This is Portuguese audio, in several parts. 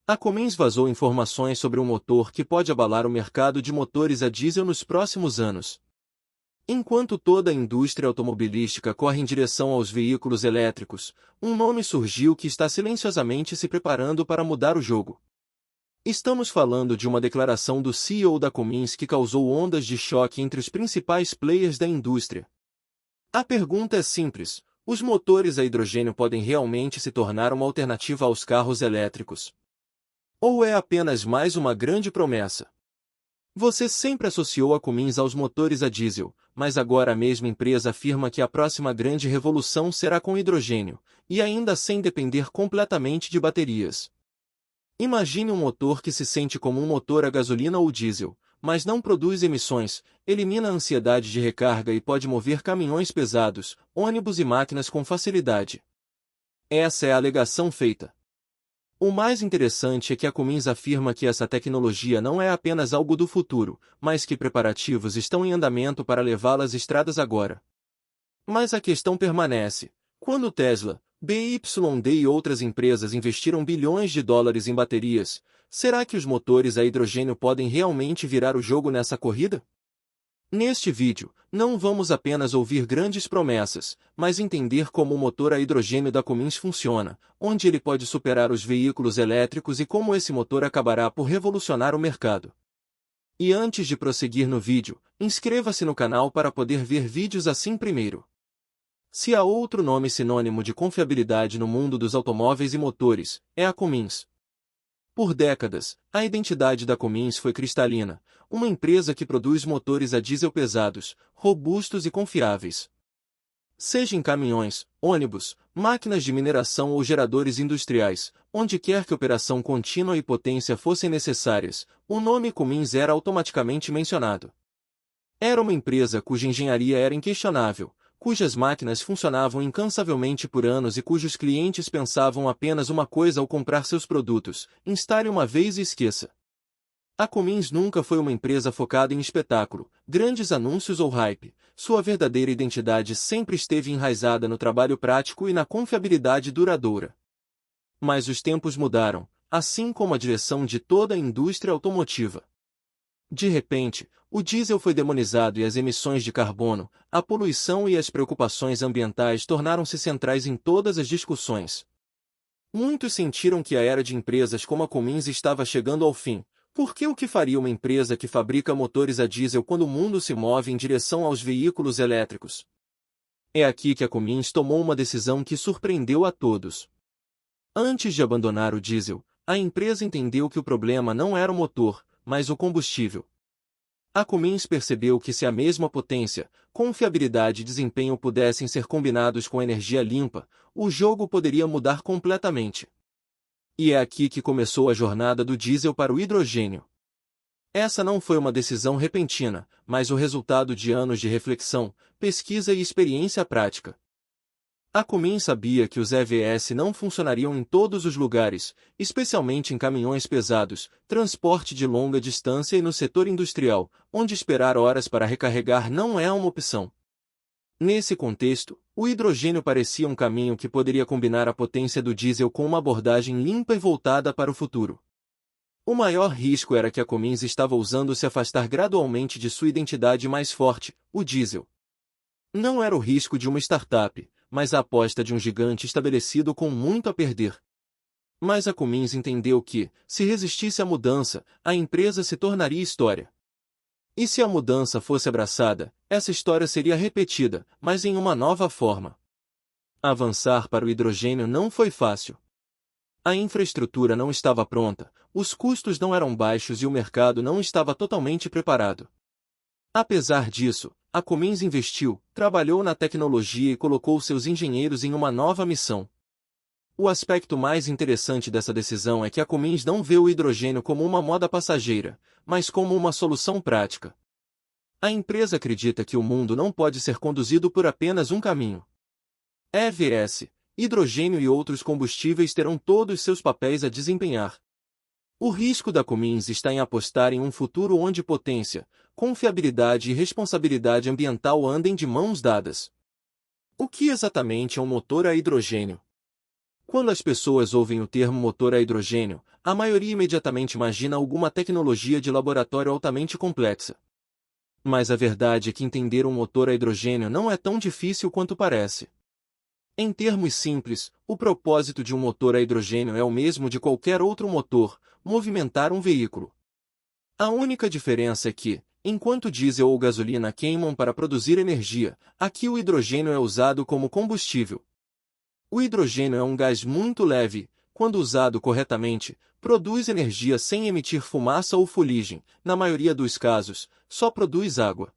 A Cummins vazou informações sobre um motor que pode abalar o mercado de motores a diesel nos próximos anos. Enquanto toda a indústria automobilística corre em direção aos veículos elétricos, um nome surgiu que está silenciosamente se preparando para mudar o jogo. Estamos falando de uma declaração do CEO da Cummins que causou ondas de choque entre os principais players da indústria. A pergunta é simples: os motores a hidrogênio podem realmente se tornar uma alternativa aos carros elétricos? Ou é apenas mais uma grande promessa? Você sempre associou a Cummins aos motores a diesel, mas agora a mesma empresa afirma que a próxima grande revolução será com hidrogênio, e ainda sem depender completamente de baterias. Imagine um motor que se sente como um motor a gasolina ou diesel, mas não produz emissões, elimina a ansiedade de recarga e pode mover caminhões pesados, ônibus e máquinas com facilidade. Essa é a alegação feita. O mais interessante é que a Cummins afirma que essa tecnologia não é apenas algo do futuro, mas que preparativos estão em andamento para levá-la às estradas agora. Mas a questão permanece: quando Tesla, BYD e outras empresas investiram bilhões de dólares em baterias, será que os motores a hidrogênio podem realmente virar o jogo nessa corrida? Neste vídeo, não vamos apenas ouvir grandes promessas, mas entender como o motor a hidrogênio da Cummins funciona, onde ele pode superar os veículos elétricos e como esse motor acabará por revolucionar o mercado. E antes de prosseguir no vídeo, inscreva-se no canal para poder ver vídeos assim primeiro. Se há outro nome sinônimo de confiabilidade no mundo dos automóveis e motores, é a Cummins. Por décadas, a identidade da Cummins foi cristalina, uma empresa que produz motores a diesel pesados, robustos e confiáveis. Seja em caminhões, ônibus, máquinas de mineração ou geradores industriais, onde quer que operação contínua e potência fossem necessárias, o nome Cummins era automaticamente mencionado. Era uma empresa cuja engenharia era inquestionável, cujas máquinas funcionavam incansavelmente por anos e cujos clientes pensavam apenas uma coisa ao comprar seus produtos: instale uma vez e esqueça. A Cummins nunca foi uma empresa focada em espetáculo, grandes anúncios ou hype. Sua verdadeira identidade sempre esteve enraizada no trabalho prático e na confiabilidade duradoura. Mas os tempos mudaram, assim como a direção de toda a indústria automotiva. De repente, o diesel foi demonizado e as emissões de carbono, a poluição e as preocupações ambientais tornaram-se centrais em todas as discussões. Muitos sentiram que a era de empresas como a Cummins estava chegando ao fim, porque o que faria uma empresa que fabrica motores a diesel quando o mundo se move em direção aos veículos elétricos? É aqui que a Cummins tomou uma decisão que surpreendeu a todos. Antes de abandonar o diesel, a empresa entendeu que o problema não era o motor, mas o combustível. A Cummins percebeu que se a mesma potência, confiabilidade e desempenho pudessem ser combinados com energia limpa, o jogo poderia mudar completamente. E é aqui que começou a jornada do diesel para o hidrogênio. Essa não foi uma decisão repentina, mas o resultado de anos de reflexão, pesquisa e experiência prática. A Cummins sabia que os EVs não funcionariam em todos os lugares, especialmente em caminhões pesados, transporte de longa distância e no setor industrial, onde esperar horas para recarregar não é uma opção. Nesse contexto, o hidrogênio parecia um caminho que poderia combinar a potência do diesel com uma abordagem limpa e voltada para o futuro. O maior risco era que a Cummins estava ousando se afastar gradualmente de sua identidade mais forte, o diesel. Não era o risco de uma startup, mas a aposta de um gigante estabelecido com muito a perder. Mas a Cummins entendeu que, se resistisse à mudança, a empresa se tornaria história. E se a mudança fosse abraçada, essa história seria repetida, mas em uma nova forma. Avançar para o hidrogênio não foi fácil. A infraestrutura não estava pronta, os custos não eram baixos e o mercado não estava totalmente preparado. Apesar disso, a Cummins investiu, trabalhou na tecnologia e colocou seus engenheiros em uma nova missão. O aspecto mais interessante dessa decisão é que a Cummins não vê o hidrogênio como uma moda passageira, mas como uma solução prática. A empresa acredita que o mundo não pode ser conduzido por apenas um caminho. EVs, hidrogênio e outros combustíveis terão todos seus papéis a desempenhar. O risco da Cummins está em apostar em um futuro onde potência, confiabilidade e responsabilidade ambiental andem de mãos dadas. O que exatamente é um motor a hidrogênio? Quando as pessoas ouvem o termo motor a hidrogênio, a maioria imediatamente imagina alguma tecnologia de laboratório altamente complexa. Mas a verdade é que entender um motor a hidrogênio não é tão difícil quanto parece. Em termos simples, o propósito de um motor a hidrogênio é o mesmo de qualquer outro motor: movimentar um veículo. A única diferença é que, enquanto diesel ou gasolina queimam para produzir energia, aqui o hidrogênio é usado como combustível. O hidrogênio é um gás muito leve, quando usado corretamente, produz energia sem emitir fumaça ou fuligem, na maioria dos casos, só produz água.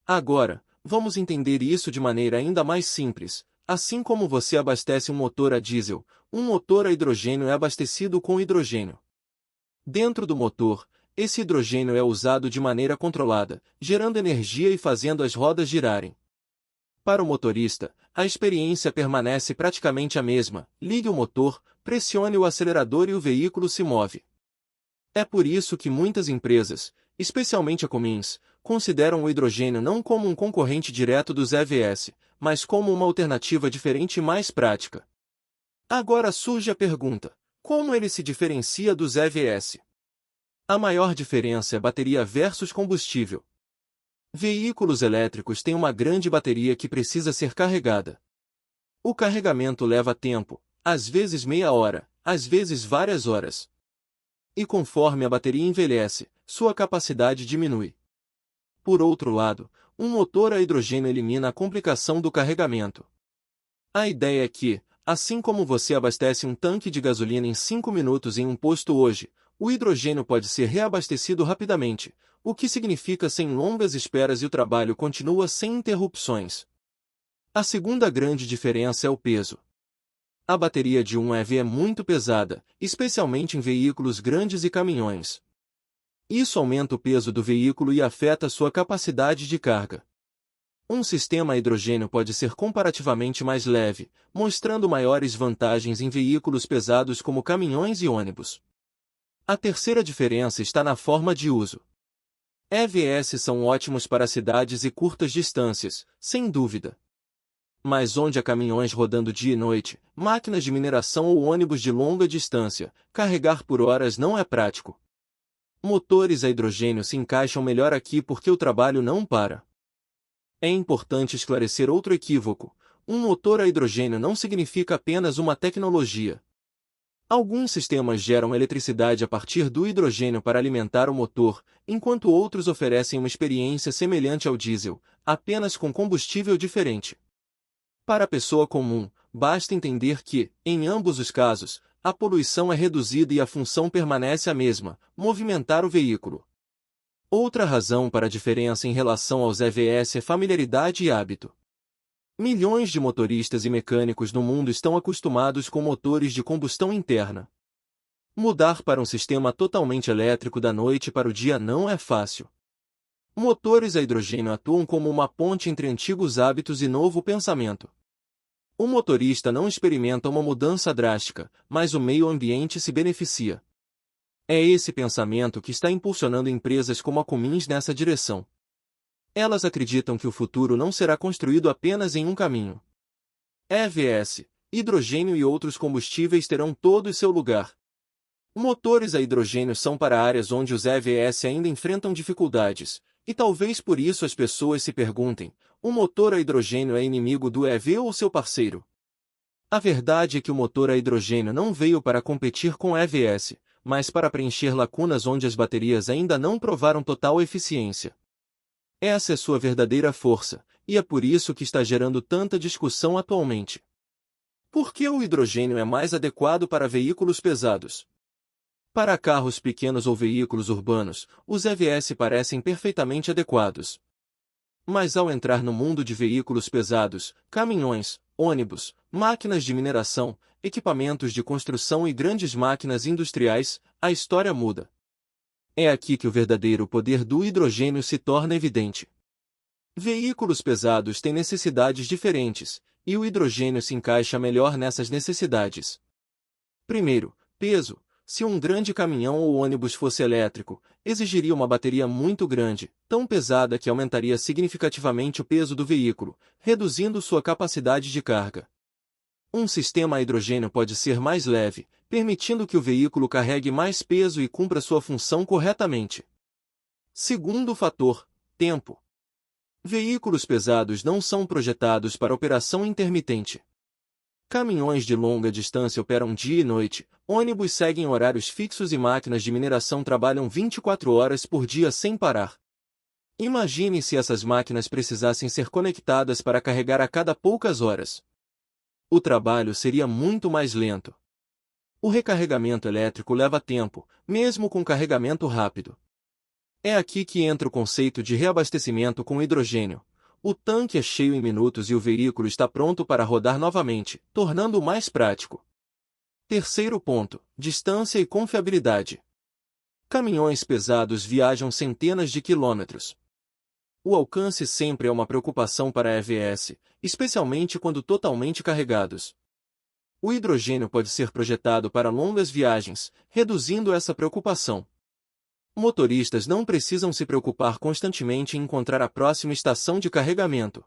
Agora, vamos entender isso de maneira ainda mais simples. Assim como você abastece um motor a diesel, um motor a hidrogênio é abastecido com hidrogênio. Dentro do motor, esse hidrogênio é usado de maneira controlada, gerando energia e fazendo as rodas girarem. Para o motorista, a experiência permanece praticamente a mesma: ligue o motor, pressione o acelerador e o veículo se move. É por isso que muitas empresas, especialmente a Cummins, consideram o hidrogênio não como um concorrente direto dos EVs, mas como uma alternativa diferente e mais prática. Agora surge a pergunta: como ele se diferencia dos EVs? A maior diferença é bateria versus combustível. Veículos elétricos têm uma grande bateria que precisa ser carregada. O carregamento leva tempo, às vezes meia hora, às vezes várias horas. E conforme a bateria envelhece, sua capacidade diminui. Por outro lado, um motor a hidrogênio elimina a complicação do carregamento. A ideia é que, assim como você abastece um tanque de gasolina em 5 minutos em um posto hoje, o hidrogênio pode ser reabastecido rapidamente, o que significa sem longas esperas e o trabalho continua sem interrupções. A segunda grande diferença é o peso. A bateria de um EV é muito pesada, especialmente em veículos grandes e caminhões. Isso aumenta o peso do veículo e afeta sua capacidade de carga. Um sistema a hidrogênio pode ser comparativamente mais leve, mostrando maiores vantagens em veículos pesados como caminhões e ônibus. A terceira diferença está na forma de uso. EVs são ótimos para cidades e curtas distâncias, sem dúvida. Mas onde há caminhões rodando dia e noite, máquinas de mineração ou ônibus de longa distância, carregar por horas não é prático. Motores a hidrogênio se encaixam melhor aqui porque o trabalho não para. É importante esclarecer outro equívoco: um motor a hidrogênio não significa apenas uma tecnologia. Alguns sistemas geram eletricidade a partir do hidrogênio para alimentar o motor, enquanto outros oferecem uma experiência semelhante ao diesel, apenas com combustível diferente. Para a pessoa comum, basta entender que, em ambos os casos, a poluição é reduzida e a função permanece a mesma: movimentar o veículo. Outra razão para a diferença em relação aos EVs é familiaridade e hábito. Milhões de motoristas e mecânicos no mundo estão acostumados com motores de combustão interna. Mudar para um sistema totalmente elétrico da noite para o dia não é fácil. Motores a hidrogênio atuam como uma ponte entre antigos hábitos e novo pensamento. O motorista não experimenta uma mudança drástica, mas o meio ambiente se beneficia. É esse pensamento que está impulsionando empresas como a Cummins nessa direção. Elas acreditam que o futuro não será construído apenas em um caminho. EVs, hidrogênio e outros combustíveis terão todos seu lugar. Motores a hidrogênio são para áreas onde os EVs ainda enfrentam dificuldades, e talvez por isso as pessoas se perguntem: o motor a hidrogênio é inimigo do EV ou seu parceiro? A verdade é que o motor a hidrogênio não veio para competir com EVs, mas para preencher lacunas onde as baterias ainda não provaram total eficiência. Essa é sua verdadeira força, e é por isso que está gerando tanta discussão atualmente. Por que o hidrogênio é mais adequado para veículos pesados? Para carros pequenos ou veículos urbanos, os EVs parecem perfeitamente adequados. Mas ao entrar no mundo de veículos pesados, caminhões, ônibus, máquinas de mineração, equipamentos de construção e grandes máquinas industriais, a história muda. É aqui que o verdadeiro poder do hidrogênio se torna evidente. Veículos pesados têm necessidades diferentes, e o hidrogênio se encaixa melhor nessas necessidades. Primeiro, peso. Se um grande caminhão ou ônibus fosse elétrico, exigiria uma bateria muito grande, tão pesada que aumentaria significativamente o peso do veículo, reduzindo sua capacidade de carga. Um sistema a hidrogênio pode ser mais leve, permitindo que o veículo carregue mais peso e cumpra sua função corretamente. Segundo fator, tempo. Veículos pesados não são projetados para operação intermitente. Caminhões de longa distância operam dia e noite, ônibus seguem horários fixos e máquinas de mineração trabalham 24 horas por dia sem parar. Imagine se essas máquinas precisassem ser conectadas para carregar a cada poucas horas. O trabalho seria muito mais lento. O recarregamento elétrico leva tempo, mesmo com carregamento rápido. É aqui que entra o conceito de reabastecimento com hidrogênio. O tanque é cheio em minutos e o veículo está pronto para rodar novamente, tornando-o mais prático. Terceiro ponto, distância e confiabilidade. Caminhões pesados viajam centenas de quilômetros. O alcance sempre é uma preocupação para a EVS, especialmente quando totalmente carregados. O hidrogênio pode ser projetado para longas viagens, reduzindo essa preocupação. Motoristas não precisam se preocupar constantemente em encontrar a próxima estação de carregamento.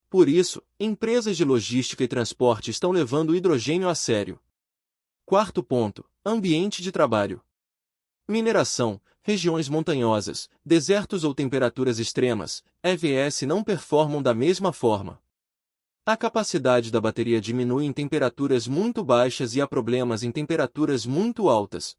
Por isso, empresas de logística e transporte estão levando o hidrogênio a sério. Quarto ponto, ambiente de trabalho. Mineração, regiões montanhosas, desertos ou temperaturas extremas, EVS não performam da mesma forma. A capacidade da bateria diminui em temperaturas muito baixas e há problemas em temperaturas muito altas.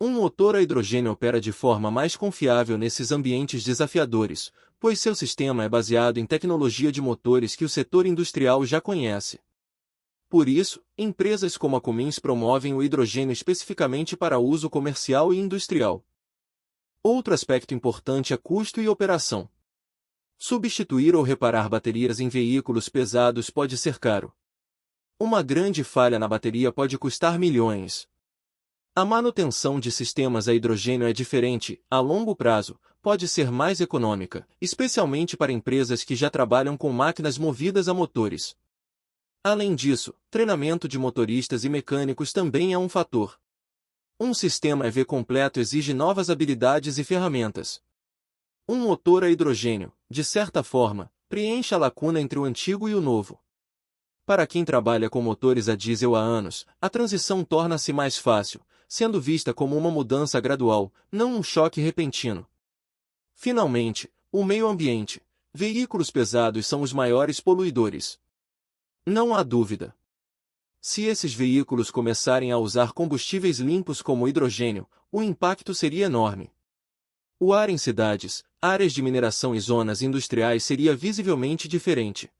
Um motor a hidrogênio opera de forma mais confiável nesses ambientes desafiadores, pois seu sistema é baseado em tecnologia de motores que o setor industrial já conhece. Por isso, empresas como a Cummins promovem o hidrogênio especificamente para uso comercial e industrial. Outro aspecto importante é custo e operação. Substituir ou reparar baterias em veículos pesados pode ser caro. Uma grande falha na bateria pode custar milhões. A manutenção de sistemas a hidrogênio é diferente, a longo prazo, pode ser mais econômica, especialmente para empresas que já trabalham com máquinas movidas a motores. Além disso, treinamento de motoristas e mecânicos também é um fator. Um sistema EV completo exige novas habilidades e ferramentas. Um motor a hidrogênio, de certa forma, preenche a lacuna entre o antigo e o novo. Para quem trabalha com motores a diesel há anos, a transição torna-se mais fácil, sendo vista como uma mudança gradual, não um choque repentino. Finalmente, o meio ambiente. Veículos pesados são os maiores poluidores. Não há dúvida. Se esses veículos começarem a usar combustíveis limpos como hidrogênio, o impacto seria enorme. O ar em cidades, áreas de mineração e zonas industriais seria visivelmente diferente.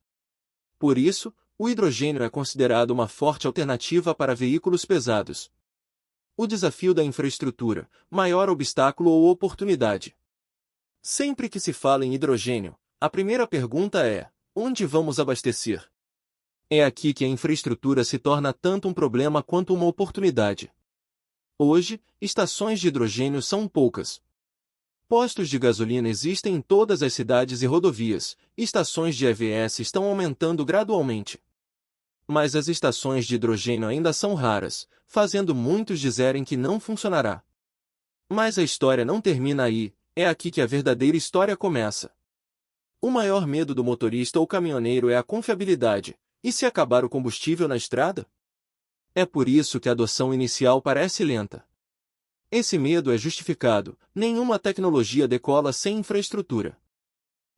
Por isso, o hidrogênio é considerado uma forte alternativa para veículos pesados. O desafio da infraestrutura, maior obstáculo ou oportunidade. Sempre que se fala em hidrogênio, a primeira pergunta é: onde vamos abastecer? É aqui que a infraestrutura se torna tanto um problema quanto uma oportunidade. Hoje, estações de hidrogênio são poucas. Postos de gasolina existem em todas as cidades e rodovias, estações de EVS estão aumentando gradualmente. Mas as estações de hidrogênio ainda são raras, fazendo muitos dizerem que não funcionará. Mas a história não termina aí, é aqui que a verdadeira história começa. O maior medo do motorista ou caminhoneiro é a confiabilidade. E se acabar o combustível na estrada? É por isso que a adoção inicial parece lenta. Esse medo é justificado, nenhuma tecnologia decola sem infraestrutura.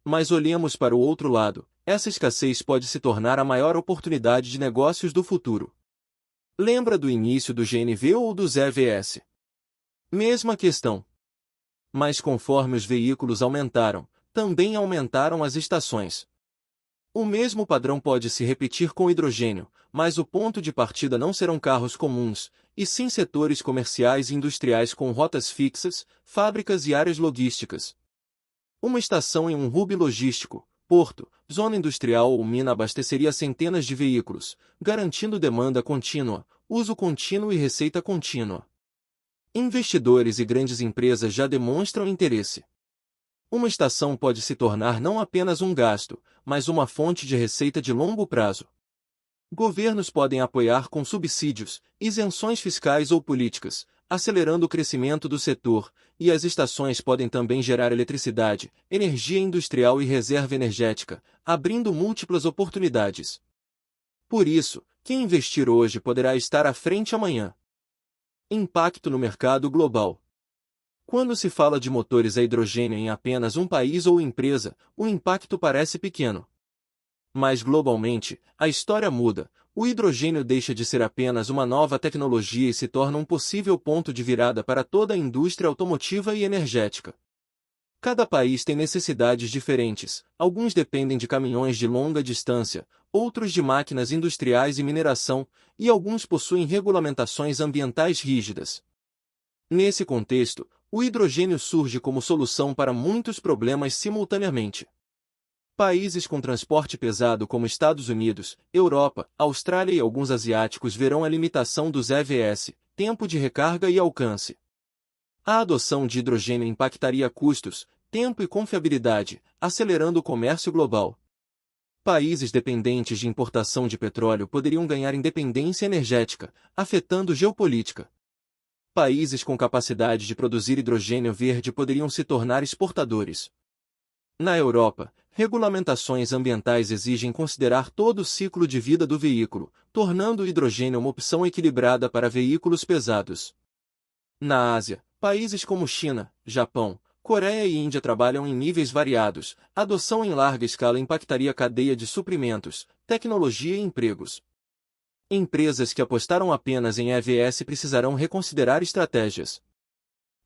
Mas olhemos para o outro lado, essa escassez pode se tornar a maior oportunidade de negócios do futuro. Lembra do início do GNV ou dos EVS? Mesma questão. Mas conforme os veículos aumentaram, também aumentaram as estações. O mesmo padrão pode se repetir com hidrogênio, mas o ponto de partida não serão carros comuns, e sim setores comerciais e industriais com rotas fixas, fábricas e áreas logísticas. Uma estação em um hub logístico, porto, zona industrial ou mina abasteceria centenas de veículos, garantindo demanda contínua, uso contínuo e receita contínua. Investidores e grandes empresas já demonstram interesse. Uma estação pode se tornar não apenas um gasto, mas uma fonte de receita de longo prazo. Governos podem apoiar com subsídios, isenções fiscais ou políticas, acelerando o crescimento do setor, e as estações podem também gerar eletricidade, energia industrial e reserva energética, abrindo múltiplas oportunidades. Por isso, Quem investir hoje poderá estar à frente amanhã. Impacto no mercado global. Quando se fala de motores a hidrogênio em apenas um país ou empresa, o impacto parece pequeno. Mas globalmente, a história muda. O hidrogênio deixa de ser apenas uma nova tecnologia e se torna um possível ponto de virada para toda a indústria automotiva e energética. Cada país tem necessidades diferentes, alguns dependem de caminhões de longa distância, outros de máquinas industriais e mineração, e alguns possuem regulamentações ambientais rígidas. Nesse contexto, o hidrogênio surge como solução para muitos problemas simultaneamente. Países com transporte pesado como Estados Unidos, Europa, Austrália e alguns asiáticos verão a limitação dos EVs, tempo de recarga e alcance. A adoção de hidrogênio impactaria custos, tempo e confiabilidade, acelerando o comércio global. Países dependentes de importação de petróleo poderiam ganhar independência energética, afetando geopolítica. Países com capacidade de produzir hidrogênio verde poderiam se tornar exportadores. Na Europa, regulamentações ambientais exigem considerar todo o ciclo de vida do veículo, tornando o hidrogênio uma opção equilibrada para veículos pesados. Na Ásia, países como China, Japão, Coreia e Índia trabalham em níveis variados. A adoção em larga escala impactaria a cadeia de suprimentos, tecnologia e empregos. Empresas que apostaram apenas em EVs precisarão reconsiderar estratégias.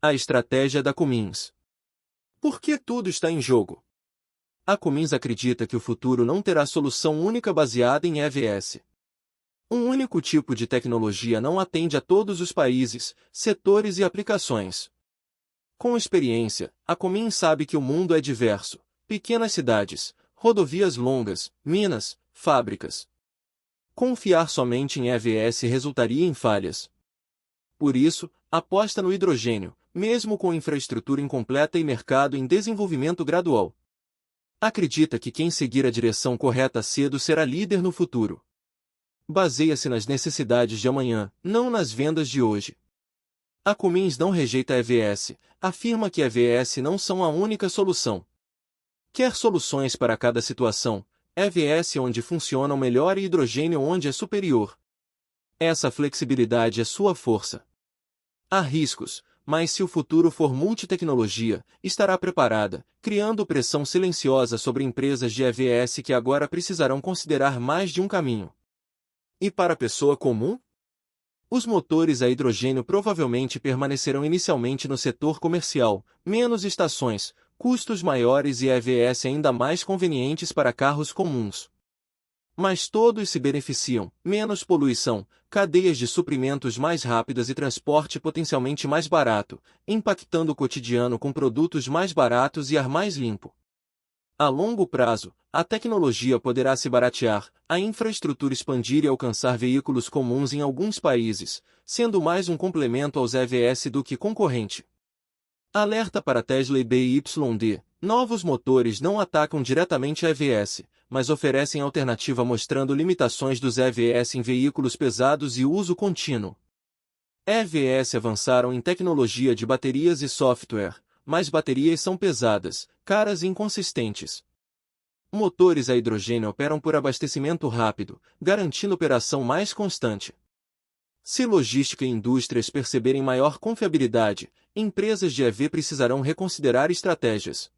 A estratégia da Cummins. Por que tudo está em jogo? A Cummins acredita que o futuro não terá solução única baseada em EVs. Um único tipo de tecnologia não atende a todos os países, setores e aplicações. Com experiência, a Cummins sabe que o mundo é diverso. Pequenas cidades, rodovias longas, minas, fábricas. Confiar somente em EVs resultaria em falhas. Por isso, aposta no hidrogênio, mesmo com infraestrutura incompleta e mercado em desenvolvimento gradual. Acredita que quem seguir a direção correta cedo será líder no futuro. Baseia-se nas necessidades de amanhã, não nas vendas de hoje. A Cummins não rejeita EVs, afirma que EVs não são a única solução. Quer soluções para cada situação, EVs onde funcionam melhor e hidrogênio onde é superior. Essa flexibilidade é sua força. Há riscos, mas se o futuro for multitecnologia, estará preparada, criando pressão silenciosa sobre empresas de EVs que agora precisarão considerar mais de um caminho. E para a pessoa comum? Os motores a hidrogênio provavelmente permanecerão inicialmente no setor comercial, menos estações, custos maiores e EVs ainda mais convenientes para carros comuns. Mas todos se beneficiam, menos poluição, cadeias de suprimentos mais rápidas e transporte potencialmente mais barato, impactando o cotidiano com produtos mais baratos e ar mais limpo. A longo prazo, a tecnologia poderá se baratear, a infraestrutura expandir e alcançar veículos comuns em alguns países, sendo mais um complemento aos EVs do que concorrente. Alerta para Tesla e BYD: novos motores não atacam diretamente a EVs, mas oferecem alternativa mostrando limitações dos EVs em veículos pesados e uso contínuo. EVs avançaram em tecnologia de baterias e software, mas baterias são pesadas, caras e inconsistentes. Motores a hidrogênio operam por abastecimento rápido, garantindo operação mais constante. Se logística e indústrias perceberem maior confiabilidade, empresas de EV precisarão reconsiderar estratégias.